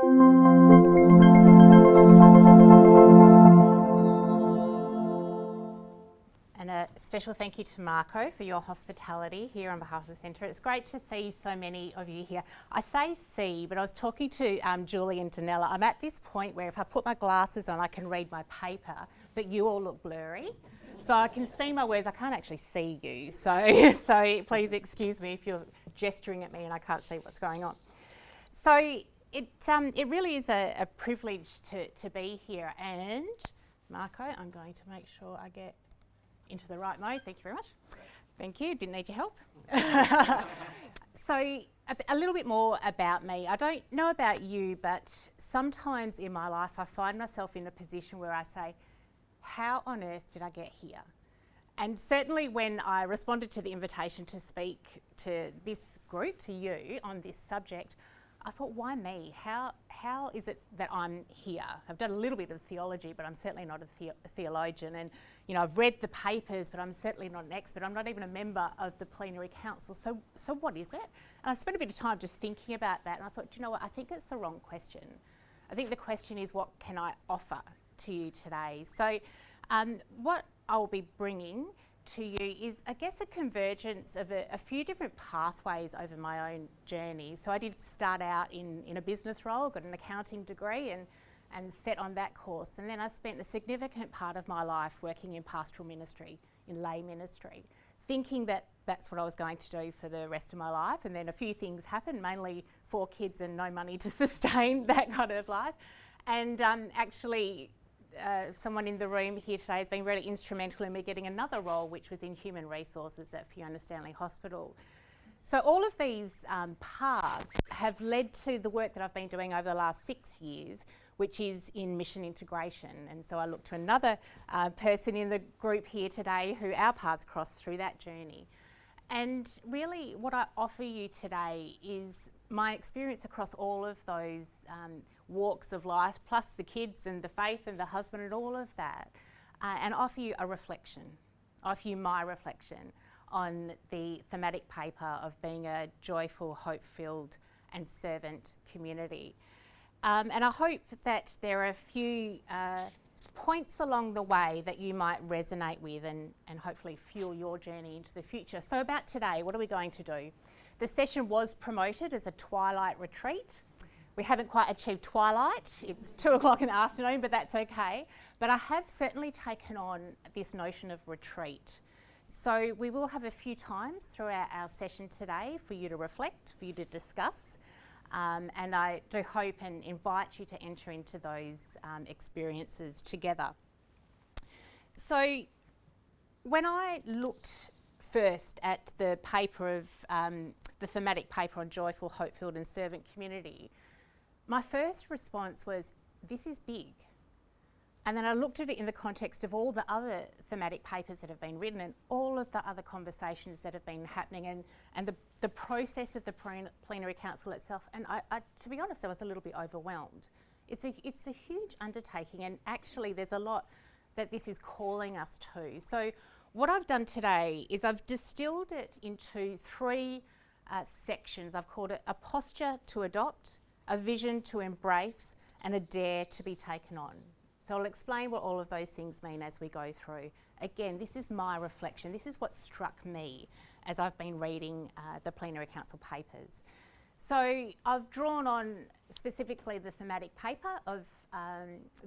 And a special thank you to Marco for your hospitality here on behalf of the Centre. It's great to see so many of you here. I say see, but I was talking to Julie and Danella. I'm at this point where if I put my glasses on, I can read my paper, but you all look blurry. So I can see my words, I can't actually see you. So please excuse me if you're gesturing at me and I can't see what's going on. So it really is a privilege to be here. And Marco, I'm going to make sure I get into the right mode. Thank you very much. Thank you, didn't need your help. So a little bit more about me. I don't know about you, but sometimes in my life I find myself in a position where I say, how on earth did I get here? And certainly when I responded to the invitation to speak to this group, to you, on this subject, I thought, why me? How is it that I'm here? I've done a little bit of theology, but I'm certainly not a theologian. And, you know, I've read the papers, but I'm certainly not an expert. I'm not even a member of the Plenary Council. So what is it? And I spent a bit of time just thinking about that. And I thought, do you know what? I think it's the wrong question. I think the question is, what can I offer to you today? So what I'll be bringing to you is, I guess, a convergence of a few different pathways over my own journey. So I did start out in a business role, got an accounting degree and set on that course. And then I spent a significant part of my life working in pastoral ministry, in lay ministry, thinking that that's what I was going to do for the rest of my life. And then a few things happened, mainly 4 kids and no money to sustain that kind of life. And actually, someone in the room here today has been really instrumental in me getting another role, which was in human resources at Fiona Stanley Hospital. So all of these paths have led to the work that I've been doing over the last 6 years, which is in mission integration. And so I look to another person in the group here today who our paths crossed through that journey. And really what I offer you today is my experience across all of those walks of life, plus the kids and the faith and the husband and all of that, and offer you a reflection, offer you my reflection on the thematic paper of being a joyful, hope-filled and servant community. And I hope that there are a few points along the way that you might resonate with and hopefully fuel your journey into the future. So about today, what are we going to do? The session was promoted as a twilight retreat. We haven't quite achieved twilight. It's 2 o'clock in the afternoon, but that's okay. But I have certainly taken on this notion of retreat. So we will have a few times throughout our session today for you to reflect, for you to discuss. And I do hope and invite you to enter into those experiences together. So when I looked first at the paper of the thematic paper on joyful, hope-filled and servant community, my first response was, this is big. And then I looked at it in the context of all the other thematic papers that have been written and all of the other conversations that have been happening and the process of the Plenary Council itself. And I, to be honest, I was a little bit overwhelmed. It's a huge undertaking, and actually there's a lot that this is calling us to. So what I've done today is I've distilled it into 3 sections. I've called it a posture to adopt, a vision to embrace, and a dare to be taken on. So I'll explain what all of those things mean as we go through. Again, this is my reflection. This is what struck me as I've been reading the Plenary Council papers. So I've drawn on specifically the thematic paper of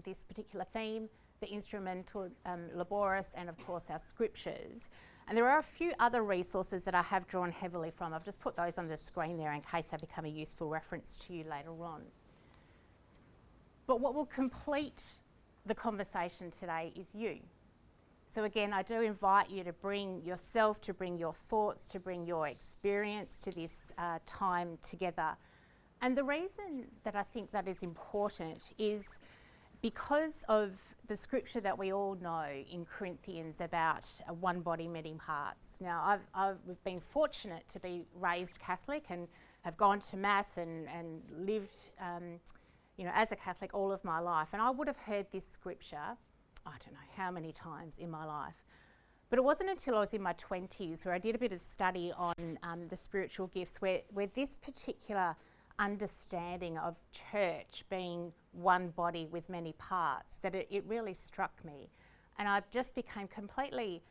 this particular theme, the instrumental laboris, and of course our scriptures. And there are a few other resources that I have drawn heavily from. I've just put those on the screen there in case they become a useful reference to you later on. But what will complete the conversation today is you. So again, I do invite you to bring yourself, to bring your thoughts, to bring your experience to this time together. And the reason that I think that is important is because of the scripture that we all know in Corinthians about one body, many parts. Now, I've been fortunate to be raised Catholic and have gone to Mass and lived as a Catholic all of my life. And I would have heard this scripture, I don't know how many times in my life. But it wasn't until I was in my 20s where I did a bit of study on the spiritual gifts where this particular understanding of church being one body with many parts that it really struck me. And I just became completely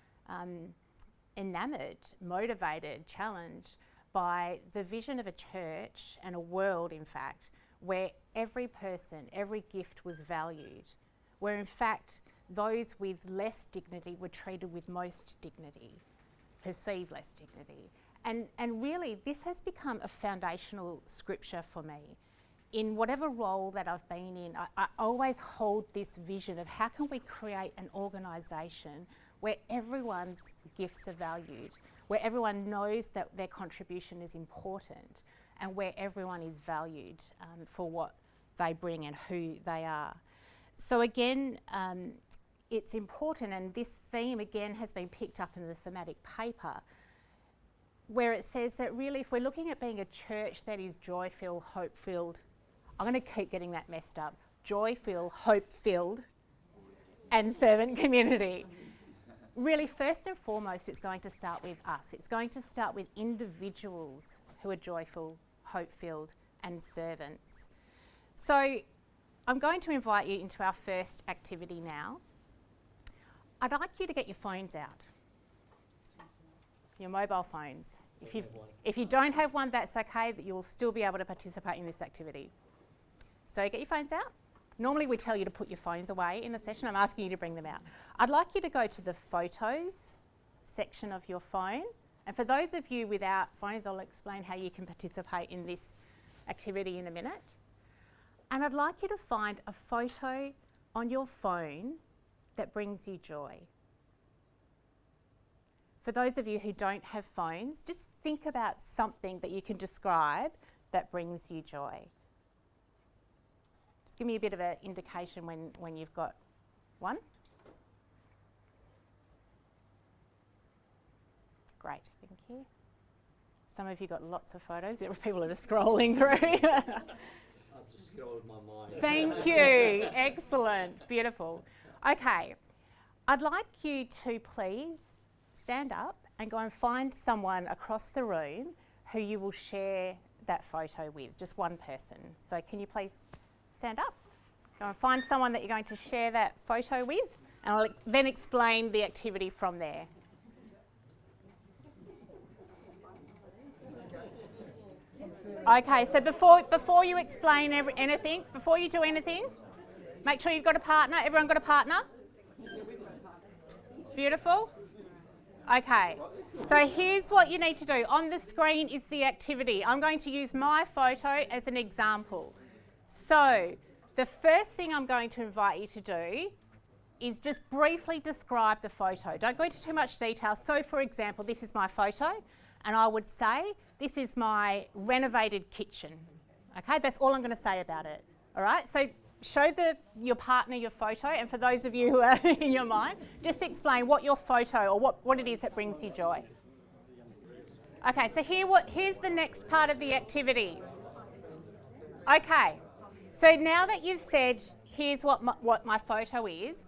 enamoured, motivated, challenged by the vision of a church and a world, in fact, where every person, every gift was valued, where in fact those with less dignity were treated with most dignity, perceived less dignity. And really this has become a foundational scripture for me. In whatever role that I've been in, I always hold this vision of how can we create an organisation where everyone's gifts are valued, where everyone knows that their contribution is important, and where everyone is valued for what they bring and who they are. So again, it's important, and this theme again has been picked up in the thematic paper, where it says that really if we're looking at being a church that is joy-filled, hope-filled, I'm going to keep getting that messed up, joy-filled, hope-filled, and servant community. Really, first and foremost, it's going to start with us. It's going to start with individuals who are joyful, hope-filled, and servants. So I'm going to invite you into our first activity now. I'd like you to get your phones out, your mobile phones. If you don't have one, that's okay, that you'll still be able to participate in this activity. So get your phones out. Normally we tell you to put your phones away in a session. I'm asking you to bring them out. I'd like you to go to the photos section of your phone. And for those of you without phones, I'll explain how you can participate in this activity in a minute. And I'd like you to find a photo on your phone that brings you joy. For those of you who don't have phones, just think about something that you can describe that brings you joy. Just give me a bit of an indication when you've got one. Great, thank you. Some of you got lots of photos. People are just scrolling through. I've just scrolled my mind. Thank you. Excellent. Beautiful. Okay. I'd like you to please stand up and go and find someone across the room who you will share that photo with, just one person. So can you please stand up? Go and find someone that you're going to share that photo with, and I'll then explain the activity from there. Okay, so before you explain anything, before you do anything, make sure you've got a partner. Everyone got a partner? Beautiful. Okay, so here's what you need to do. On the screen is the activity. I'm going to use my photo as an example. So the first thing I'm going to invite you to do is just briefly describe the photo. Don't go into too much detail. So for example, this is my photo, and I would say this is my renovated kitchen. Okay, that's all I'm going to say about it. All right, so show your partner your photo, and for those of you who are in your mind, just explain what your photo or what it is that brings you joy. Okay, so here's the next part of the activity. Okay, so now that you've said here's what my photo is,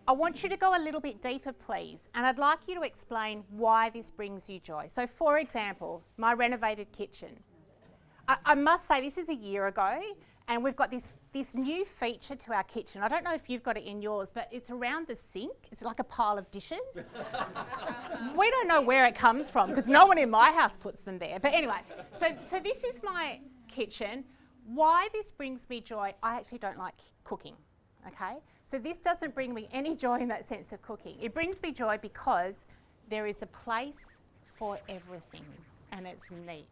I want you to go a little bit deeper, please, and I'd like you to explain why this brings you joy. So for example, my renovated kitchen. I must say this is a year ago, and we've got this new feature to our kitchen. I don't know if you've got it in yours, but it's around the sink. It's like a pile of dishes. We don't know where it comes from because no one in my house puts them there. But anyway, so this is my kitchen. Why this brings me joy, I actually don't like cooking, okay? So this doesn't bring me any joy in that sense of cooking. It brings me joy because there is a place for everything and it's neat,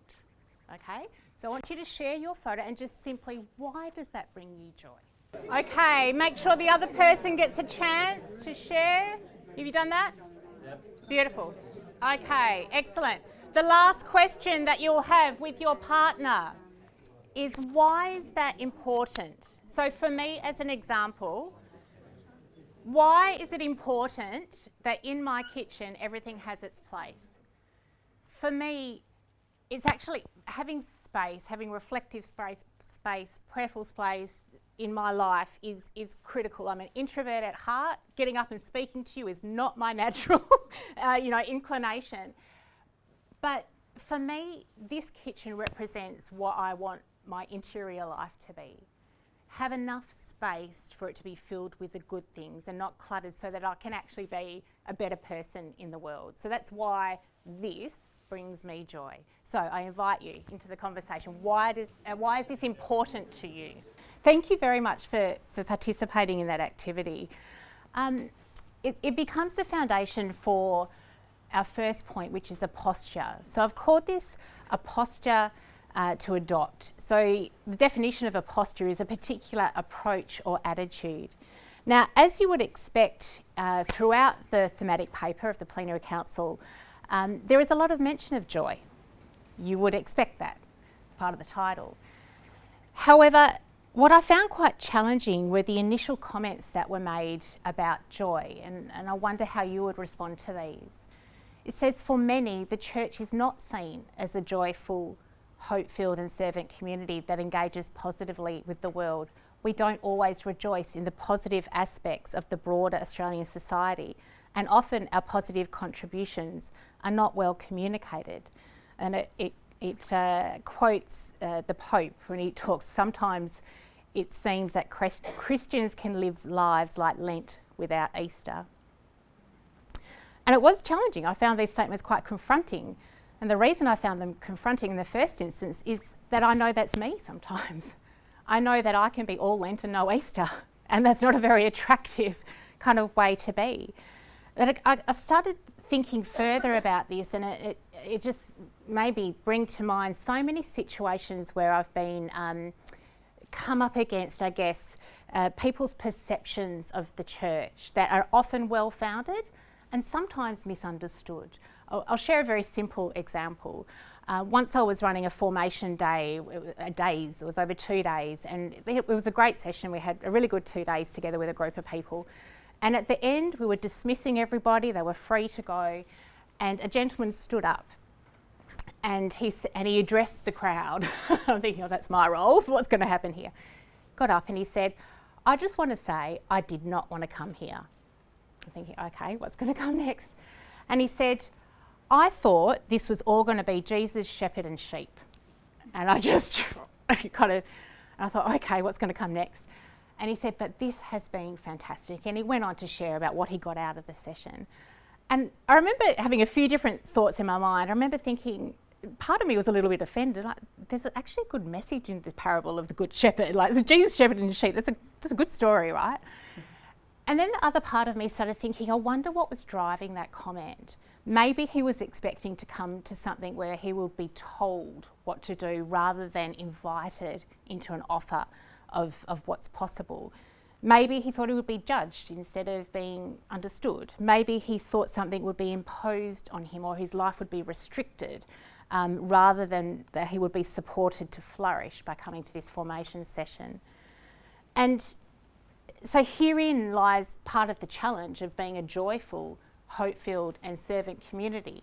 okay? So I want you to share your photo and just simply, why does that bring you joy? Okay, make sure the other person gets a chance to share. Have you done that? Yep. Beautiful. Okay, excellent. The last question that you'll have with your partner is, why is that important? So for me, as an example, why is it important that in my kitchen everything has its place? For me, it's actually having space, having reflective space, prayerful space in my life is critical. I'm an introvert at heart. Getting up and speaking to you is not my natural inclination. But for me, this kitchen represents what I want my interior life to be. Have enough space for it to be filled with the good things and not cluttered, so that I can actually be a better person in the world. So that's why this brings me joy. So I invite you into the conversation. Why is this important to you? Thank you very much for participating in that activity. It becomes the foundation for our first point, which is a posture. So I've called this a posture to adopt. So the definition of a posture is a particular approach or attitude. Now, as you would expect throughout the thematic paper of the Plenary Council, there is a lot of mention of joy. You would expect that, it's part of the title. However, what I found quite challenging were the initial comments that were made about joy, and I wonder how you would respond to these. It says, for many, the church is not seen as a joyful, hope-filled and servant community that engages positively with the world. We don't always rejoice in the positive aspects of the broader Australian society, and often our positive contributions are not well communicated. And it quotes the Pope when he talks, sometimes it seems that Christians can live lives like Lent without Easter. And it was challenging. I found these statements quite confronting. And the reason I found them confronting in the first instance is that I know that's me sometimes. I know that I can be all Lent and no Easter, and that's not a very attractive kind of way to be. But I started thinking further about this, and it just made me bring to mind so many situations where I've been come up against, I guess, people's perceptions of the church that are often well-founded and sometimes misunderstood. I'll share a very simple example. Once I was running a formation day, it was over 2 days, and it was a great session. We had a really good 2 days together with a group of people. And at the end, we were dismissing everybody. They were free to go. And a gentleman stood up and he addressed the crowd. I'm thinking, oh, that's my role. What's going to happen here? Got up and he said, I just want to say I did not want to come here. I'm thinking, okay, what's going to come next? And he said, I thought this was all going to be Jesus, shepherd and sheep. And I just I thought, okay, what's going to come next? And he said, but this has been fantastic. And he went on to share about what he got out of the session. And I remember having a few different thoughts in my mind. I remember thinking, part of me was a little bit offended. Like, there's actually a good message in the parable of the good shepherd. Like, so Jesus, shepherd and sheep, that's a good story, right? And then the other part of me started thinking, I wonder what was driving that comment. Maybe he was expecting to come to something where he will be told what to do rather than invited into an offer of what's possible. Maybe he thought he would be judged instead of being understood. Maybe he thought something would be imposed on him or his life would be restricted rather than that he would be supported to flourish by coming to this formation session. And so herein lies part of the challenge of being a joyful, hope-filled and servant community.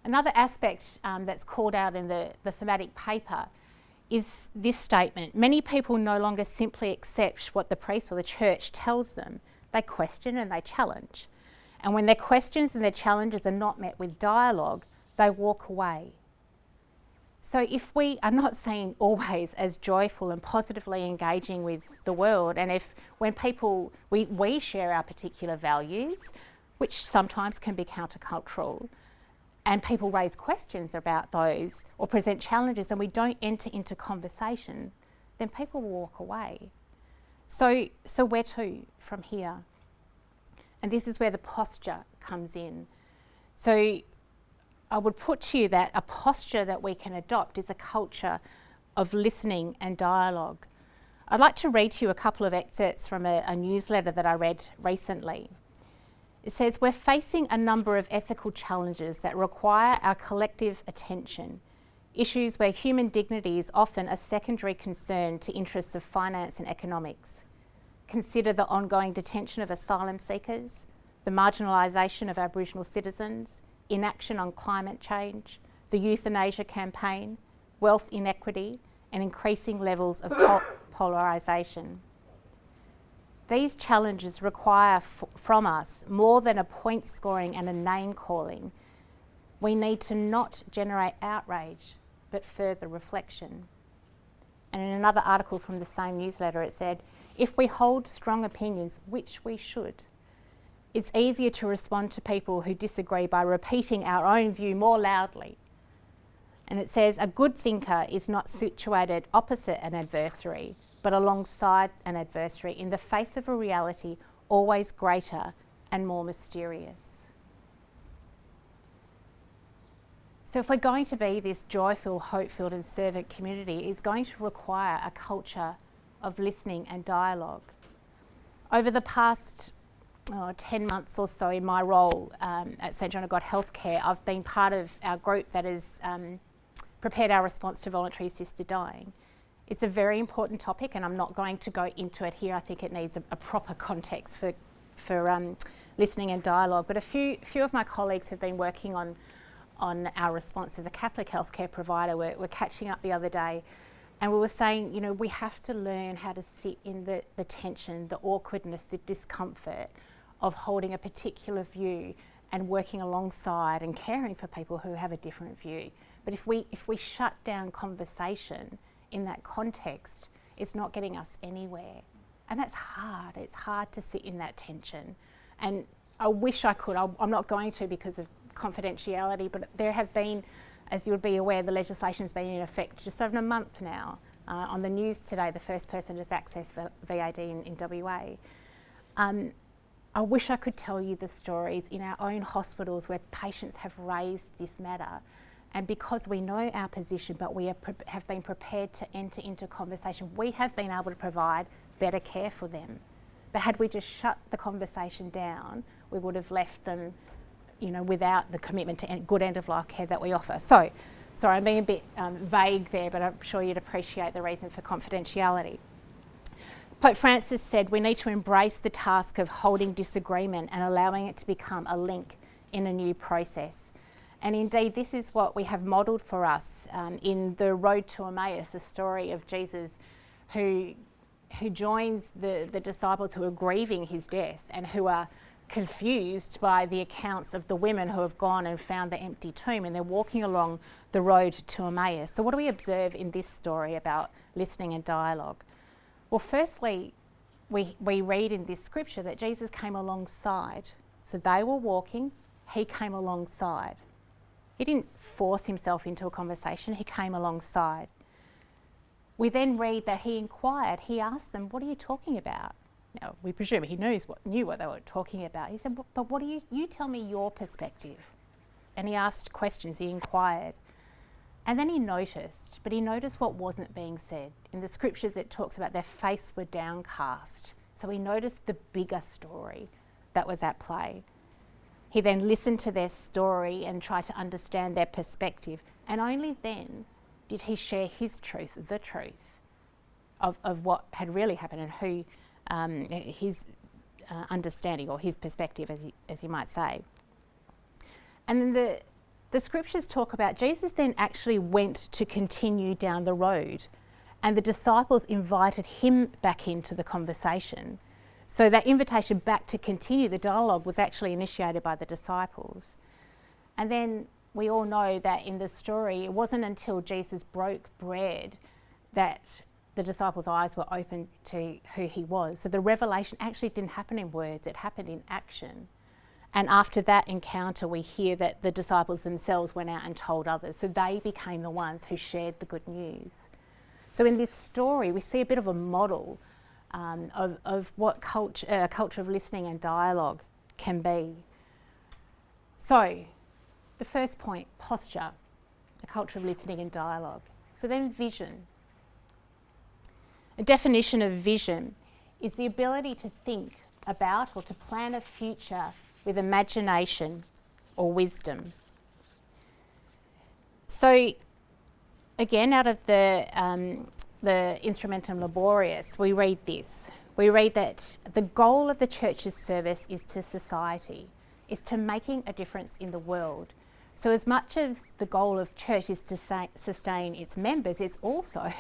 Another aspect that's called out in the thematic paper is this statement. Many people no longer simply accept what the priest or the church tells them. They question and they challenge. And when their questions and their challenges are not met with dialogue, they walk away. So if we are not seen always as joyful and positively engaging with the world, and if when we share our particular values, which sometimes can be countercultural, and people raise questions about those or present challenges and we don't enter into conversation, then people will walk away. So where to from here? And this is where the posture comes in. So I would put to you that a posture that we can adopt is a culture of listening and dialogue. I'd like to read to you a couple of excerpts from a newsletter that I read recently. It says, we're facing a number of ethical challenges that require our collective attention, issues where human dignity is often a secondary concern to interests of finance and economics. Consider the ongoing detention of asylum seekers, the marginalisation of Aboriginal citizens, inaction on climate change, the euthanasia campaign, wealth inequity, and increasing levels of polarisation. These challenges require from us more than a point scoring and a name calling. We need to not generate outrage, but further reflection. And in another article from the same newsletter, it said, if we hold strong opinions, which we should, it's easier to respond to people who disagree by repeating our own view more loudly. And it says, a good thinker is not situated opposite an adversary, but alongside an adversary in the face of a reality always greater and more mysterious. So if we're going to be this joy-filled, hope-filled and servant community, it's going to require a culture of listening and dialogue. Over the past 10 months or so in my role at St John of God Healthcare, I've been part of our group that has prepared our response to voluntary assisted dying. It's a very important topic and I'm not going to go into it here. I think it needs a proper context for listening and dialogue. But a few of my colleagues have been working on our response as a Catholic healthcare provider. We're catching up the other day and we were saying, we have to learn how to sit in the tension, the awkwardness, the discomfort of holding a particular view and working alongside and caring for people who have a different view. But if we shut down conversation in that context, it's not getting us anywhere. And that's hard. It's hard to sit in that tension. And I wish I could. I'm not going to because of confidentiality, but there have been, as you would be aware, the legislation's been in effect just over a month now. On the news today, the first person has accessed VAD in WA. I wish I could tell you the stories in our own hospitals where patients have raised this matter. And because we know our position, but we have been prepared to enter into conversation, we have been able to provide better care for them. But had we just shut the conversation down, we would have left them, without the commitment to good end-of-life care that we offer. So, sorry, I'm being a bit vague there, but I'm sure you'd appreciate the reason for confidentiality. Pope Francis said we need to embrace the task of holding disagreement and allowing it to become a link in a new process. And indeed, this is what we have modelled for us in the road to Emmaus, the story of Jesus who joins the disciples who are grieving his death and who are confused by the accounts of the women who have gone and found the empty tomb, and they're walking along the road to Emmaus. So what do we observe in this story about listening and dialogue? Well, firstly, we read in this scripture that Jesus came alongside. So they were walking, he came alongside. He didn't force himself into a conversation, he came alongside. We then read that he inquired, he asked them, what are you talking about? Now, we presume he knew what they were talking about. He said, but what do you tell me your perspective? And he asked questions, he inquired. And then he noticed what wasn't being said. In the scriptures it talks about their face were downcast. So he noticed the bigger story that was at play. He then listened to their story and tried to understand their perspective. And only then did he share his truth, the truth of what had really happened and who his understanding or his perspective, as you might say. And then the scriptures talk about Jesus then actually went to continue down the road, and the disciples invited him back into the conversation. So that invitation back to continue the dialogue was actually initiated by the disciples. And then we all know that in the story, it wasn't until Jesus broke bread that the disciples' eyes were open to who he was. So the revelation actually didn't happen in words, it happened in action. And after that encounter, we hear that the disciples themselves went out and told others. So they became the ones who shared the good news. So in this story, we see a bit of a model of what a culture of listening and dialogue can be. So the first point, posture, a culture of listening and dialogue. So then vision. A definition of vision is the ability to think about or to plan a future with imagination or wisdom. So again, out of the Instrumentum Laborious, we read this. We read that the goal of the church's service is to society, is to making a difference in the world. So as much as the goal of church is to sustain its members, it's also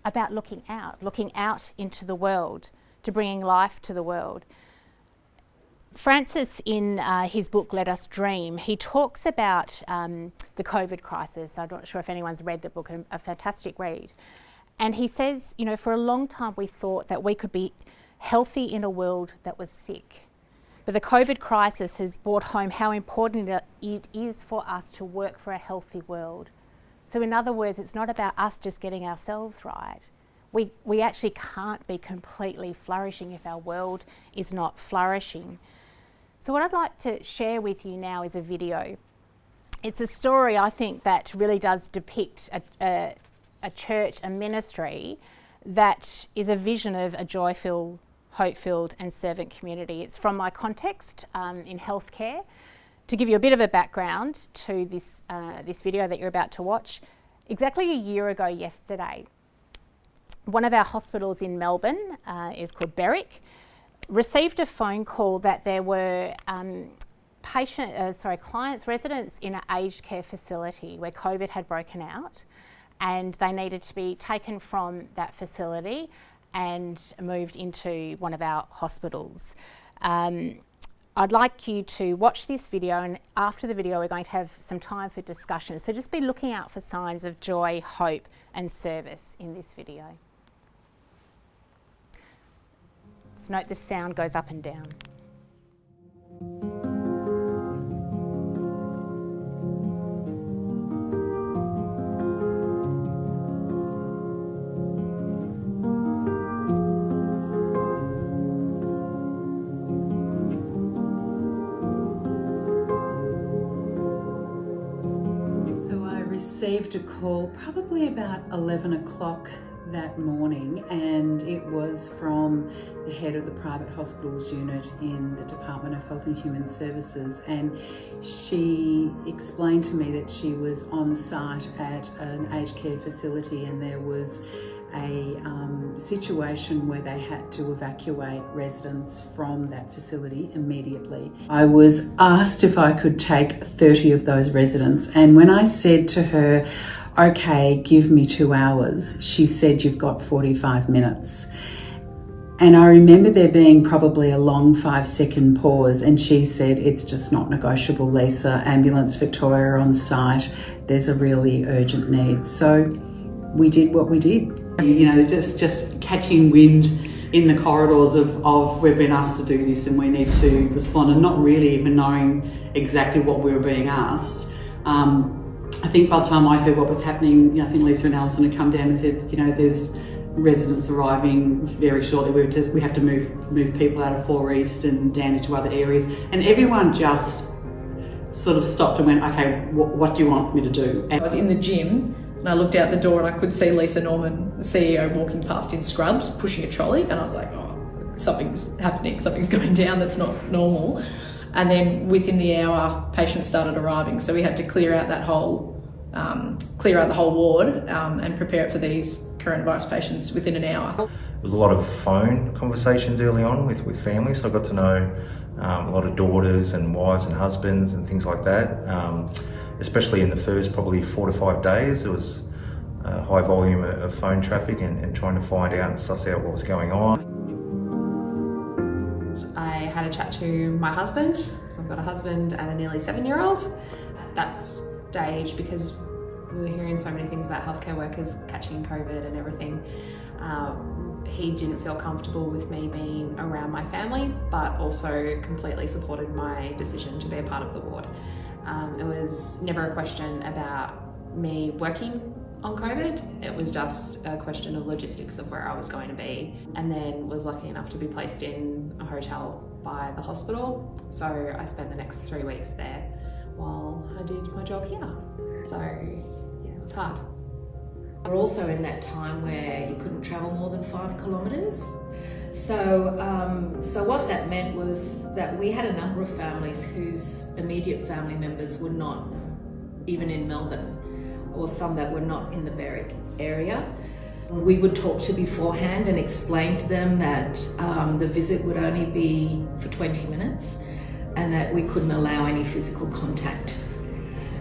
about looking out into the world, to bringing life to the world. Francis, in his book Let Us Dream, he talks about the COVID crisis. I'm not sure if anyone's read the book, a fantastic read. And he says, you know, for a long time we thought that we could be healthy in a world that was sick. But the COVID crisis has brought home how important it is for us to work for a healthy world. So in other words, it's not about us just getting ourselves right. We actually can't be completely flourishing if our world is not flourishing. So what I'd like to share with you now is a video. It's a story, I think, that really does depict a church, a ministry that is a vision of a joy-filled, hope-filled and servant community. It's from my context in healthcare. To give you a bit of a background to this video that you're about to watch, exactly a year ago yesterday, one of our hospitals in Melbourne is called Berwick, received a phone call that there were clients, residents in an aged care facility where COVID had broken out, and they needed to be taken from that facility and moved into one of our hospitals. I'd like you to watch this video, and after the video we're going to have some time for discussion. So just be looking out for signs of joy, hope and service in this video. Just note the sound goes up and down. Received a call probably about 11 o'clock that morning, and it was from the head of the private hospitals unit in the Department of Health and Human Services, and she explained to me that she was on site at an aged care facility and there was a situation where they had to evacuate residents from that facility immediately. I was asked if I could take 30 of those residents, and when I said to her, okay, give me 2 hours, she said, you've got 45 minutes. And I remember there being probably a long 5-second pause, and she said, it's just not negotiable, Lisa. Ambulance Victoria on site, there's a really urgent need. So we did what we did. You know, just catching wind in the corridors of we've been asked to do this and we need to respond, and not really even knowing exactly what we were being asked. I think by the time I heard what was happening, I think Lisa and Alison had come down and said, you know, there's residents arriving very shortly. We have to move people out of 4 East and down into other areas, and everyone just sort of stopped and went, okay, what do you want me to do? I was in the gym and I looked out the door and I could see Lisa Norman, the CEO, walking past in scrubs, pushing a trolley, and I was like, oh, something's happening, something's going down that's not normal. And then within the hour, patients started arriving, so we had to clear out the whole ward and prepare it for these coronavirus patients within an hour. There was a lot of phone conversations early on with families, so I got to know a lot of daughters and wives and husbands and things like that. Especially in the first probably 4 to 5 days, there was a high volume of phone traffic and trying to find out and suss out what was going on. I had a chat to my husband, so I've got a husband and a nearly 7-year-old. At that stage, because we were hearing so many things about healthcare workers catching COVID and everything, he didn't feel comfortable with me being around my family, but also completely supported my decision to be a part of the ward. It was never a question about me working on COVID. It was just a question of logistics of where I was going to be, and then was lucky enough to be placed in a hotel by the hospital. So I spent the next 3 weeks there while I did my job here. So yeah, it was hard. We're also in that time where you couldn't travel more than 5 kilometres. So what that meant was that we had a number of families whose immediate family members were not even in Melbourne, or some that were not in the Berwick area. We would talk to beforehand and explain to them that the visit would only be for 20 minutes and that we couldn't allow any physical contact.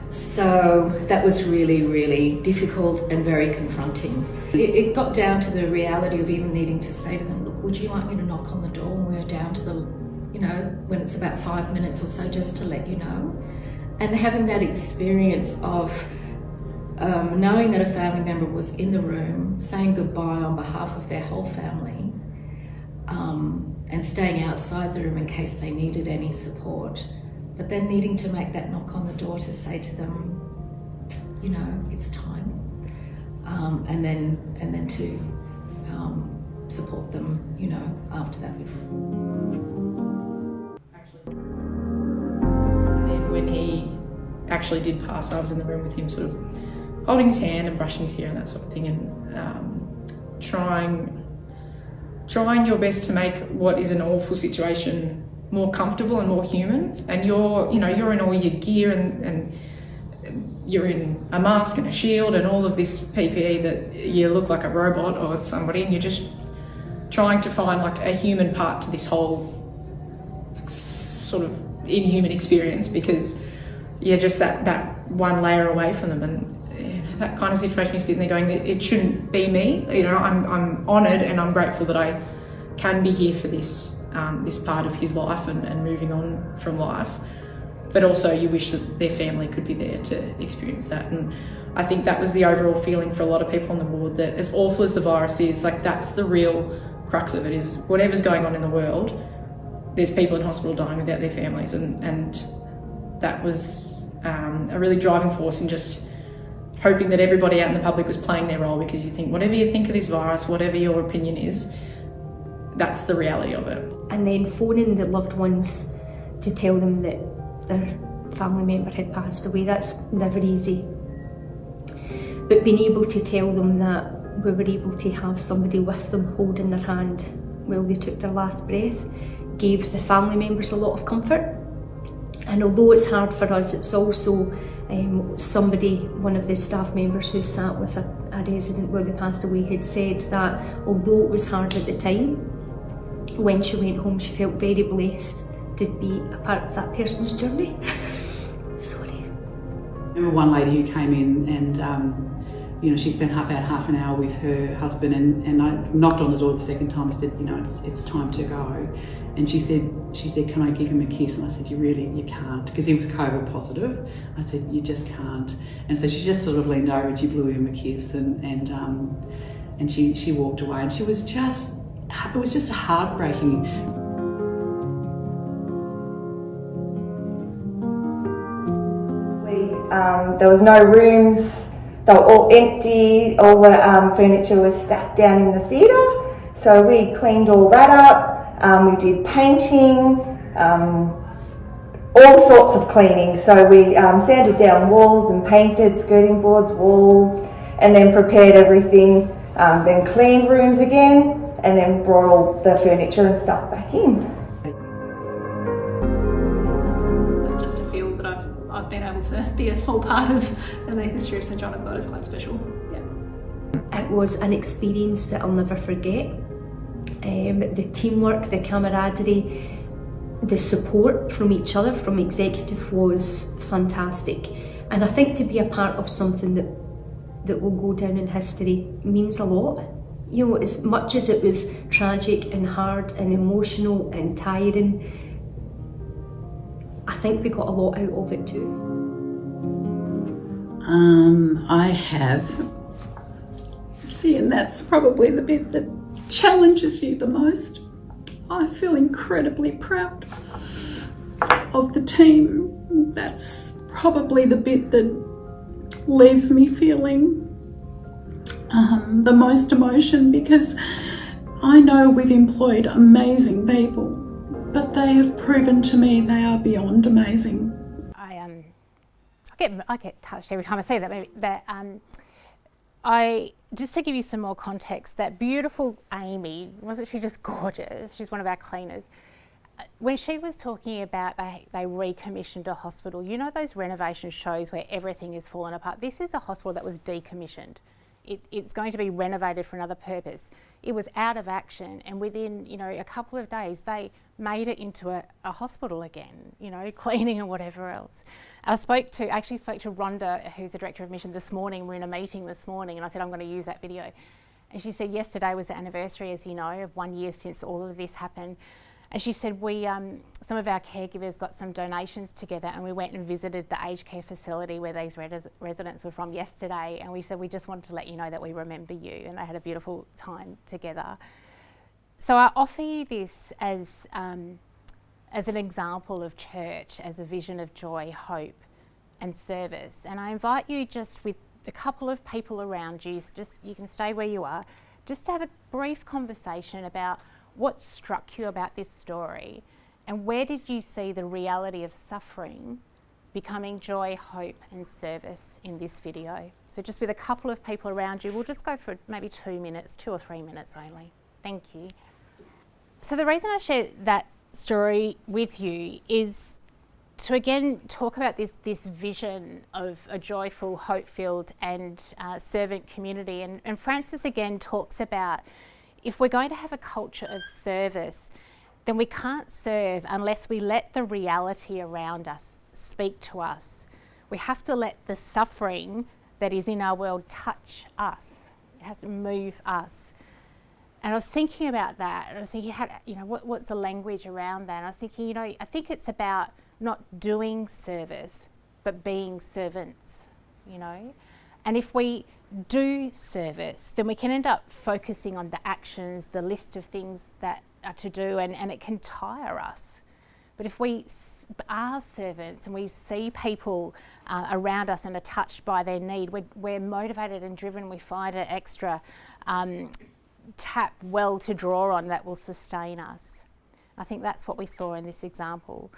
So that was really, really difficult and very confronting. It got down to the reality of even needing to say to them, look, would you like me to knock on the door when we're down to the, when it's about 5 minutes or so, just to let you know? And having that experience of knowing that a family member was in the room, saying goodbye on behalf of their whole family, and staying outside the room in case they needed any support, but then needing to make that knock on the door to say to them, you know, it's time, and then to support them, you know, after that visit. And then when he actually did pass, I was in the room with him, sort of holding his hand and brushing his hair and that sort of thing, and trying your best to make what is an awful situation more comfortable and more human. And you're in all your gear and you're in a mask and a shield and all of this PPE that you look like a robot or somebody, and you're just trying to find like a human part to this whole sort of inhuman experience, because you're just that one layer away from them. And that kind of situation, you're sitting there going, it shouldn't be me. You know, I'm honoured and I'm grateful that I can be here for this this part of his life and moving on from life. But also you wish that their family could be there to experience that. And I think that was the overall feeling for a lot of people on the ward, that as awful as the virus is, like that's the real crux of it, is whatever's going on in the world, there's people in hospital dying without their families. And that was a really driving force in just hoping that everybody out in the public was playing their role, because you think, whatever you think of this virus, whatever your opinion is, that's the reality of it. And then phoning the loved ones to tell them that their family member had passed away, that's never easy. But being able to tell them that we were able to have somebody with them holding their hand while they took their last breath gave the family members a lot of comfort. And although it's hard for us, it's also one of the staff members who sat with a resident while they passed away had said that although it was hard at the time, when she went home she felt very blessed to be a part of that person's journey. Sorry. I remember one lady who came in and she spent about half an hour with her husband, and I knocked on the door the second time and said, it's time to go. And she said, can I give him a kiss? And I said, you can't, because he was COVID positive. I said, you just can't. And so she just sort of leaned over and she blew him a kiss, and she walked away, and it was just heartbreaking. There was no rooms, they were all empty, all the furniture was stacked down in the theatre, so we cleaned all that up. We did painting, all sorts of cleaning. So we sanded down walls and painted skirting boards, walls, and then prepared everything, then cleaned rooms again, and then brought all the furniture and stuff back in. Just to feel that I've been able to be a small part of the history of St John of God is quite special. Yeah. It was an experience that I'll never forget. The teamwork, the camaraderie, the support from each other, from executive, was fantastic. And I think to be a part of something that will go down in history means a lot. As much as it was tragic and hard and emotional and tiring, I think we got a lot out of it too. I have. See, and that's probably the bit that challenges you the most. I feel incredibly proud of the team. That's probably the bit that leaves me feeling the most emotion, because I know we've employed amazing people, but they have proven to me they are beyond amazing. I get touched every time I say that. Just to give you some more context, that beautiful Amy, wasn't she just gorgeous? She's one of our cleaners. When she was talking about they recommissioned a hospital, those renovation shows where everything is falling apart. This is a hospital that was decommissioned. It's going to be renovated for another purpose. It was out of action, and within a couple of days they made it into a hospital again, cleaning and whatever else. I actually spoke to Rhonda, who's the Director of Admission, this morning. We're in a meeting this morning, and I said I'm going to use that video. And she said yesterday was the anniversary, as you know, of 1 year since all of this happened. And she said, some of our caregivers got some donations together and we went and visited the aged care facility where these residents were from yesterday, and we said, we just wanted to let you know that we remember you, and they had a beautiful time together. So I offer you this as an example of church, as a vision of joy, hope and service. And I invite you, just with a couple of people around you, you can stay where you are, just to have a brief conversation about what struck you about this story, and where did you see the reality of suffering becoming joy, hope and service in this video. So just with a couple of people around you, we'll just go for maybe 2 minutes, 2 or 3 minutes only. Thank you. So the reason I share that story with you is to again talk about this vision of a joyful, hope-filled and servant community. And Francis again talks about, if we're going to have a culture of service, then we can't serve unless we let the reality around us speak to us. We have to let the suffering that is in our world touch us. It has to move us. And I was thinking about that, and I was thinking, what's the language around that? And I was thinking, I think it's about not doing service, but being servants, And if we do service, then we can end up focusing on the actions, the list of things that are to do, and it can tire us. But if we are servants and we see people around us and are touched by their need, we're motivated and driven, we find an extra tap well to draw on that will sustain us. I think that's what we saw in this example.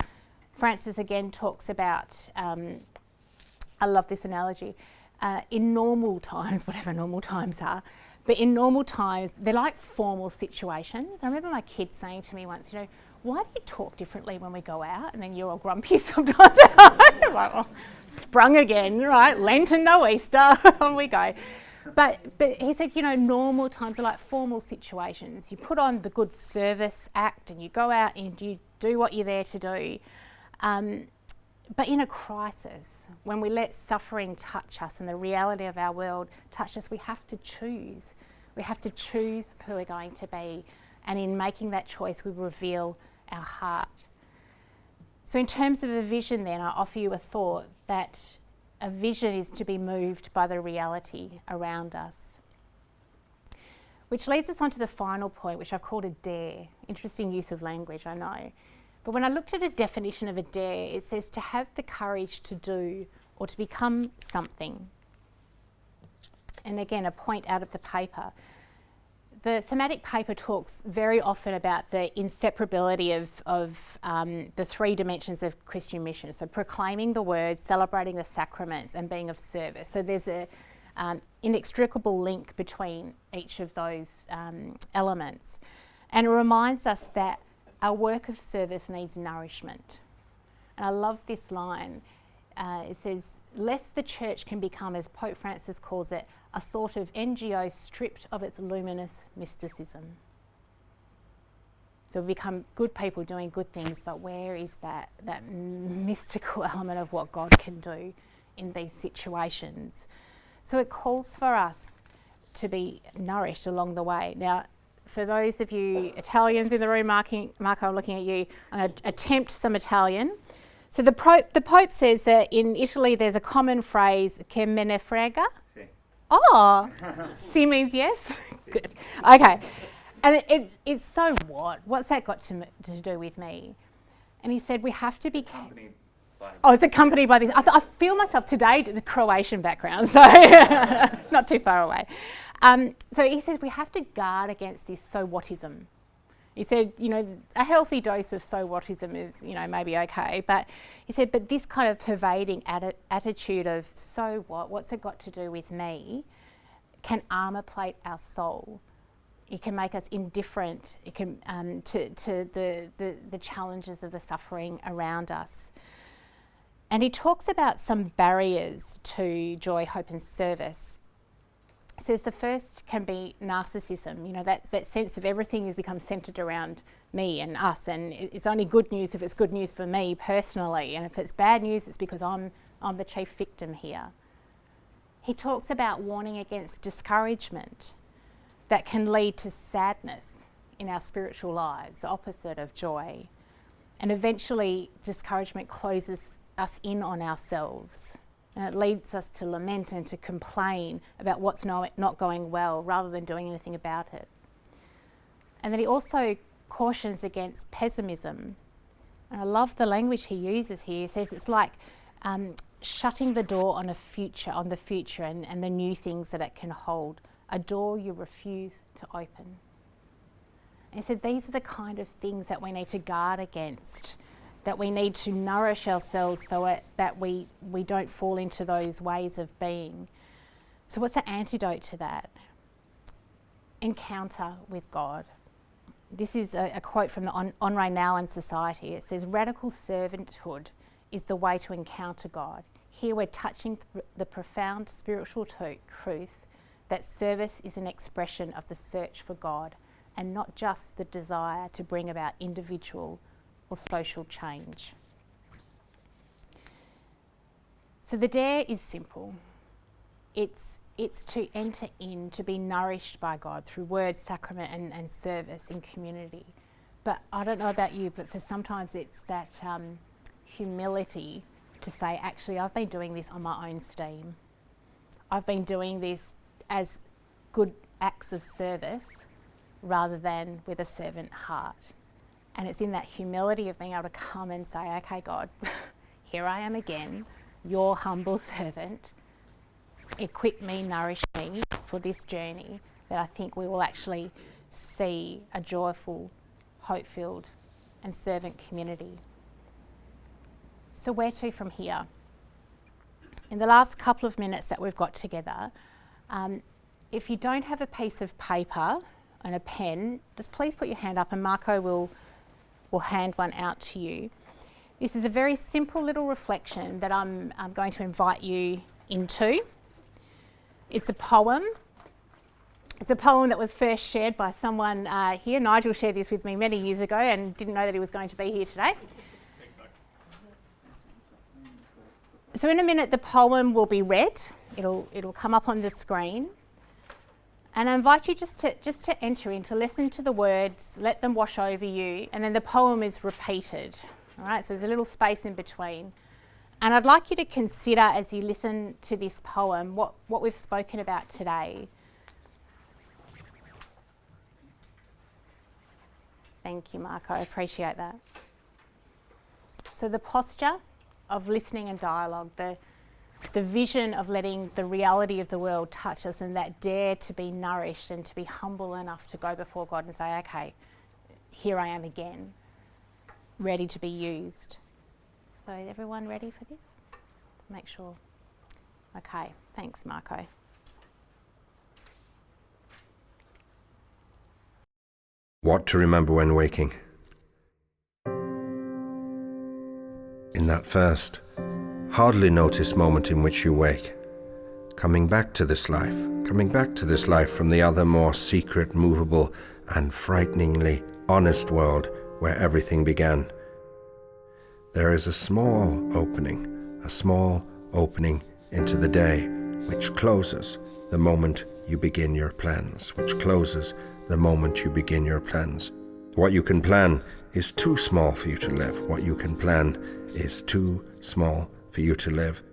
Francis again talks about, I love this analogy, in normal times, whatever normal times are, but in normal times, they're like formal situations. I remember my kid saying to me once, why do you talk differently when we go out? And then you're all grumpy sometimes at home. I'm like, well, sprung again, right? Lent and no Easter, on we go. But he said, normal times are like formal situations. You put on the good service act and you go out and you do what you're there to do. But in a crisis, when we let suffering touch us and the reality of our world touch us, we have to choose. We have to choose who we're going to be. And in making that choice, we reveal our heart. So in terms of a vision then, I offer you a thought that a vision is to be moved by the reality around us. Which leads us on to the final point, which I've called a dare. Interesting use of language, I know. But when I looked at a definition of a dare, it says to have the courage to do or to become something. And again, a point out of the paper. The thematic paper talks very often about the inseparability of the 3 dimensions of Christian mission. So proclaiming the word, celebrating the sacraments and being of service. So there's an inextricable link between each of those elements. And it reminds us that our work of service needs nourishment. And I love this line. It says, lest the church can become, as Pope Francis calls it, a sort of NGO stripped of its luminous mysticism. So we become good people doing good things, but where is that mystical element of what God can do in these situations? So it calls for us to be nourished along the way. Now, for those of you Italians in the room, Marco, I'm looking at you, I'm going to attempt some Italian. So the Pope says that in Italy there's a common phrase, che me ne frega. Si. Oh, si means yes? Good. Okay. And it's so what? What's that got to do with me? And he said we have to be... it's accompanied by this. I feel myself today, the Croatian background, so not too far away. So he says we have to guard against this so whatism. He said, a healthy dose of so whatism is, maybe okay. But he said, but this kind of pervading attitude of so what, what's it got to do with me, can armour plate our soul. It can make us indifferent. It can to the challenges of the suffering around us. And he talks about some barriers to joy, hope and service. He says the first can be narcissism, that sense of everything has become centred around me and us, and it's only good news if it's good news for me personally, and if it's bad news it's because I'm the chief victim here. He talks about warning against discouragement that can lead to sadness in our spiritual lives, the opposite of joy. And eventually discouragement closes us in on ourselves, and it leads us to lament and to complain about what's not going well rather than doing anything about it. And then he also cautions against pessimism. And I love the language he uses here. He says it's like shutting the door on the future and the new things that it can hold, a door you refuse to open. And he said these are the kind of things that we need to guard against, that we need to nourish ourselves so that we don't fall into those ways of being. So what's the antidote to that? Encounter with God. This is a quote from the Henri Nouwen Society. It says, radical servanthood is the way to encounter God. Here we're touching the profound spiritual truth that service is an expression of the search for God and not just the desire to bring about individual or social change. So the dare is simple. It's to enter in, to be nourished by God through word, sacrament and service in community. But I don't know about you, but for sometimes it's that humility to say, actually, I've been doing this on my own steam. I've been doing this as good acts of service rather than with a servant heart. And it's in that humility of being able to come and say, okay, God, here I am again, your humble servant. Equip me, nourish me for this journey, that I think we will actually see a joyful, hope-filled and servant community. So where to from here? In the last couple of minutes that we've got together, if you don't have a piece of paper and a pen, just please put your hand up and Marco will hand one out to you. This is a very simple little reflection that I'm going to invite you into. It's a poem. It's a poem that was first shared by someone here. Nigel shared this with me many years ago and didn't know that he was going to be here today. So in a minute the poem will be read. It'll come up on the screen. And I invite you just to enter in, to listen to the words, let them wash over you, and then the poem is repeated. All right, so there's a little space in between. And I'd like you to consider as you listen to this poem what we've spoken about today. Thank you, Marco, I appreciate that. So the posture of listening and dialogue, the vision of letting the reality of the world touch us, and that dare to be nourished and to be humble enough to go before God and say, okay, here I am again, ready to be used. So everyone ready for this? Let's make sure. Okay, thanks Marco. What to remember when waking? In that first, hardly noticed moment in which you wake, coming back to this life from the other more secret, movable and frighteningly honest world where everything began. There is a small opening into the day, which closes the moment you begin your plans, What you can plan is too small for you to live. What you can plan is too small for you to live.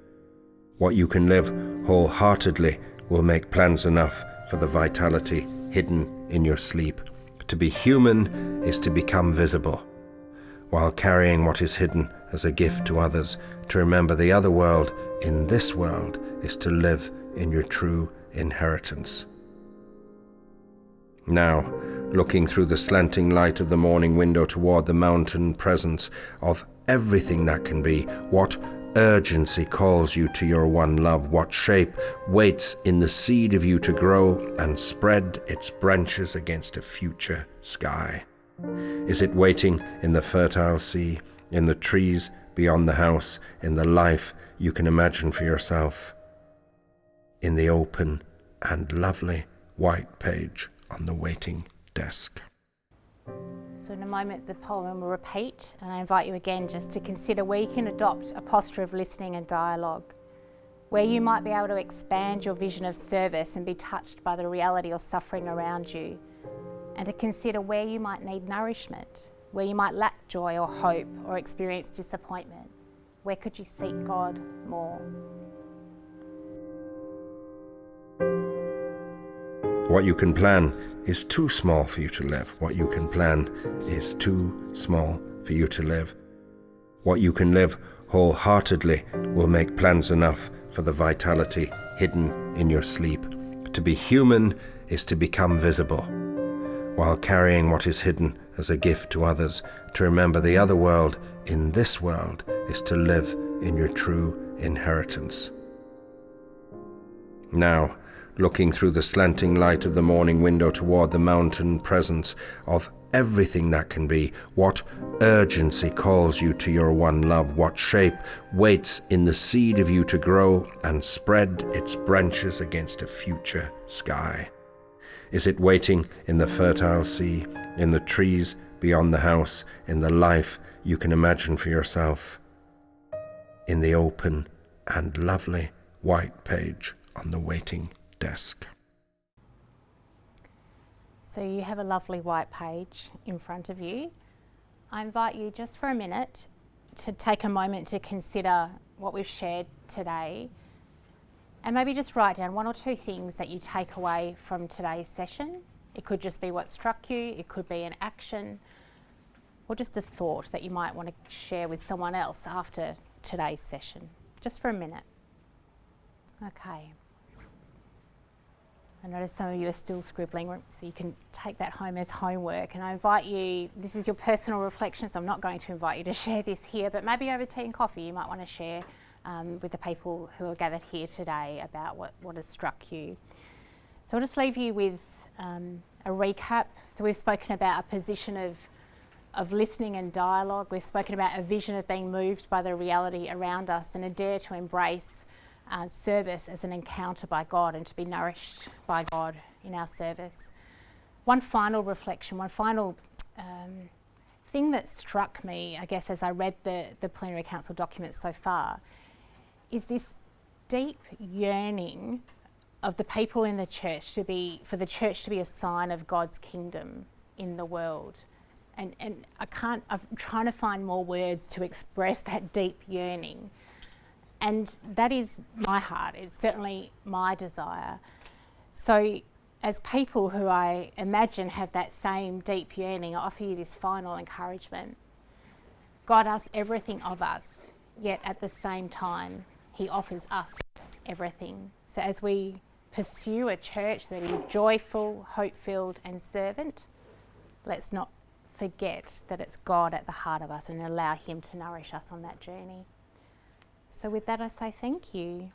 What you can live wholeheartedly will make plans enough for the vitality hidden in your sleep. To be human is to become visible, while carrying what is hidden as a gift to others. To remember the other world in this world is to live in your true inheritance. Now, looking through the slanting light of the morning window toward the mountain presence of everything that can be, what urgency calls you to your one love? What shape waits in the seed of you to grow and spread its branches against a future sky? Is it waiting in the fertile sea, in the trees beyond the house, in the life you can imagine for yourself, in the open and lovely white page on the waiting desk? So in a moment the poem will repeat, and I invite you again just to consider where you can adopt a posture of listening and dialogue, where you might be able to expand your vision of service and be touched by the reality or suffering around you, and to consider where you might need nourishment, where you might lack joy or hope or experience disappointment. Where could you seek God more? What you can plan is too small for you to live. What you can plan is too small for you to live. What you can live wholeheartedly will make plans enough for the vitality hidden in your sleep. To be human is to become visible, while carrying what is hidden as a gift to others. To remember the other world in this world is to live in your true inheritance. Now, looking through the slanting light of the morning window toward the mountain presence of everything that can be, what urgency calls you to your one love? What shape waits in the seed of you to grow and spread its branches against a future sky? Is it waiting in the fertile sea, in the trees beyond the house, in the life you can imagine for yourself, in the open and lovely white page on the waiting desk? So you have a lovely white page in front of you. I invite you just for a minute to take a moment to consider what we've shared today, and maybe just write down one or two things that you take away from today's session. It could just be what struck you, it could be an action, or just a thought that you might want to share with someone else after today's session, just for a minute. Okay. I notice some of you are still scribbling, so you can take that home as homework. And I invite you, this is your personal reflection, so I'm not going to invite you to share this here, but maybe over tea and coffee you might want to share with the people who are gathered here today about what has struck you. So I'll just leave you with a recap. So we've spoken about a position of listening and dialogue. We've spoken about a vision of being moved by the reality around us, and a dare to embrace service as an encounter by God and to be nourished by God in our service. One final reflection, one final thing that struck me, I guess, as I read the Plenary Council documents so far, is this deep yearning of the people in the church for the church to be a sign of God's kingdom in the world. And I'm trying to find more words to express that deep yearning. And that is my heart, it's certainly my desire. So as people who I imagine have that same deep yearning, I offer you this final encouragement. God asks everything of us, yet at the same time, He offers us everything. So as we pursue a church that is joyful, hope-filled and servant, let's not forget that it's God at the heart of us and allow Him to nourish us on that journey. So with that, I say thank you.